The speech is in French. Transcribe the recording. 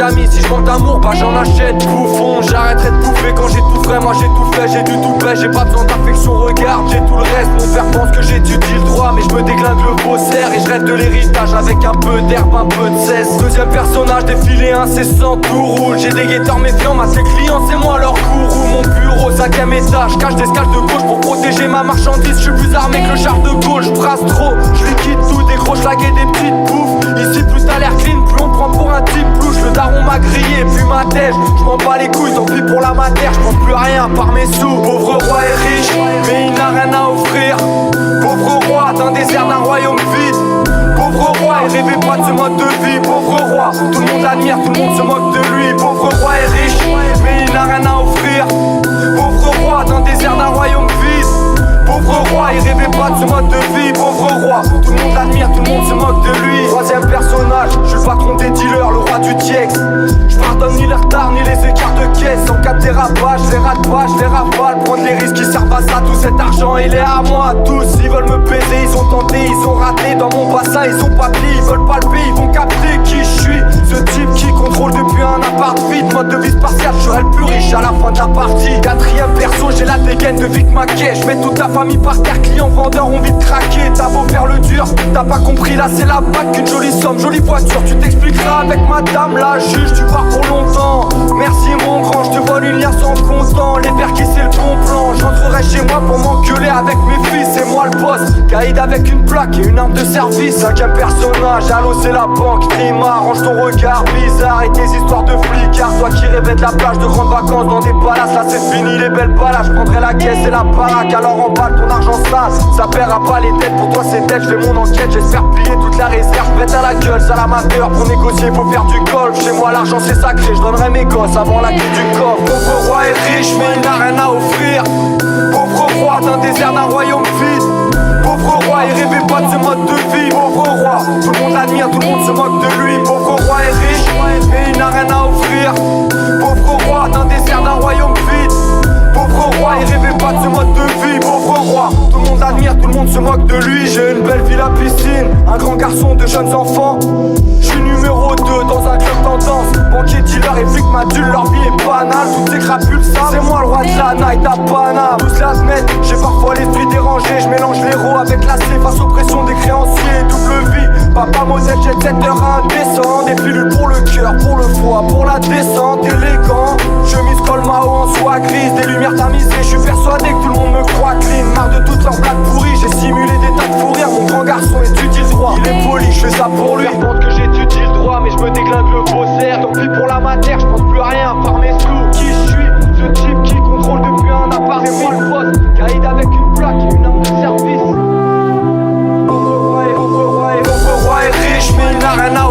d'amis. Si je manque d'amour, bah j'en achète, bouffon. J'arrêterai de bouffer quand j'ai tout frais. Moi j'ai tout fait, j'ai du tout fait. J'ai pas besoin d'affection, regarde, j'ai tout le reste. Mon père pense que j'étudie le droit, mais je me déglingue le faussaire. Et je rêve de l'héritage avec un peu d'herbe, un peu de cesse. Deuxième personnage, défilé incessant, tout roule. J'ai des guetteurs méfiants, ma ses clients, c'est moi leur gourou. Mon bureau, 5ème étage, cache des scales de gauche pour protéger ma marchandise. Je suis plus armé que le char de Gaulle, je brasse trop. Je liquide tout, décroche la guet des petites bouffes. Ici plus t'as l'air clean, plus on prend pour un type louche. Le daron m'a grillé, puis ma tèche. Je m'en bats les couilles, tant pis pour la matière. Je prends plus rien par mes sous. Pauvre roi est riche, mais il n'a rien à offrir. Pauvre roi d'un désert, d'un royaume vide. Pauvre roi, il rêvait pas de ce mode de vie. Pauvre roi, tout le monde l'admire, tout le monde se moque de lui. Pauvre roi est riche, mais il n'a rien à offrir. Pauvre roi d'un désert, d'un royaume vide. Pauvre roi, il rêvait pas de ce mode de vie. Pauvre roi, tout le monde l'admire, tout le monde se moque de lui. Troisième personnage, je suis le patron des dealers, le roi du TX. Je pardonne ni les retards, ni les écarts de caisse. En cas de dérapage, je les rate pas, je les rafale. Prendre les risques qui servent à ça, tout cet argent il est à moi. Tous, ils veulent me baiser, ils ont tenté, ils ont raté. Dans mon bassin, ils ont pas pris, ils veulent palper, ils vont capter qui je suis. Ce type qui contrôle depuis un appart vide. Mode de vie spartiate, je serai le plus riche à la fin de la partie. Quatrième perso, j'ai la dégaine de Vic Maquet. Je mets toute la famille par terre, clients, vendeurs ont vite craqué. T'as beau faire le dur, t'as pas compris, là c'est la bague qu'une jolie somme, jolie voiture. Tu t'expliqueras avec madame la juge, tu pars pour longtemps. Merci mon grand, je te vole une liasse en comptant. Les verres qui c'est le bon plan, j'entrerai chez moi pour m'engueuler avec mes fils. C'est moi le boss, caïd avec une plaque et une arme de service. Cinquième personnage, allô c'est la banque. Trima, range ton regard bizarre et tes histoires de flicards. Toi qui rêvais de la plage, de grandes vacances dans des palaces. Là c'est fini les belles balades, je prendrai la caisse et la baraque. Alors emballe ton argent sale, ça paiera pas les dettes. Pour toi c'est dettes, je fais mon enquête, j'espère plier toute la réserve. Pète à la gueule, ça l'amateur, pour négocier faut faire du golf. Chez moi l'argent c'est sacré, je donnerai mes gosses avant la clé du coffre. Pauvre roi est riche mais il n'a rien à offrir. Pauvre roi d'un désert, d'un royaume vide. Pauvre roi, il rêvait pas de ce mode de vie. Pauvre roi, tout le monde l'admire, tout le monde se moque de lui. Pauvre roi est riche, mais il n'a rien à offrir. Pauvre roi d'un désert, d'un royaume vide. Pauvre roi, il rêvait pas de ce mode de vie. Pauvre roi, tout le monde l'admire, tout le monde se moque de lui. J'ai une belle ville à piscine, un grand garçon de jeunes enfants. Je suis numéro 2 dans un club tendance. Banquier, dealer et flic m'adulent, leur vie est banale. Toutes ces crapules savent, c'est moi le roi de la night à Paname. Tous l'admettent, j'ai parfois l'esprit dérangé. Je mélange l'héros avec la C face aux pressions des créanciers. Double vie, papa modèle, jet setter indécent. Des pilules pour le cœur, pour le foie, pour la descente. Élégant, chemise col Mao en soie grise. Des lumières tamisées, je suis persuadé que tout le monde me croit clean. Marre de toutes leurs blagues pourries, j'ai simulé des tas de fous rires. Mon grand garçon étudie le droit, il est poli, je fais ça pour lui. Pense que j'étudie le droit, mais je me déglingue le faussaire. Tant pis pour la matière, je pense plus à rien par mes sous. Qui je suis, ce type qui contrôle depuis un appart. C'est moi le boss, caïd avec une plaque et une arme de service. Pauvre roi est riche, mais il n'a rien à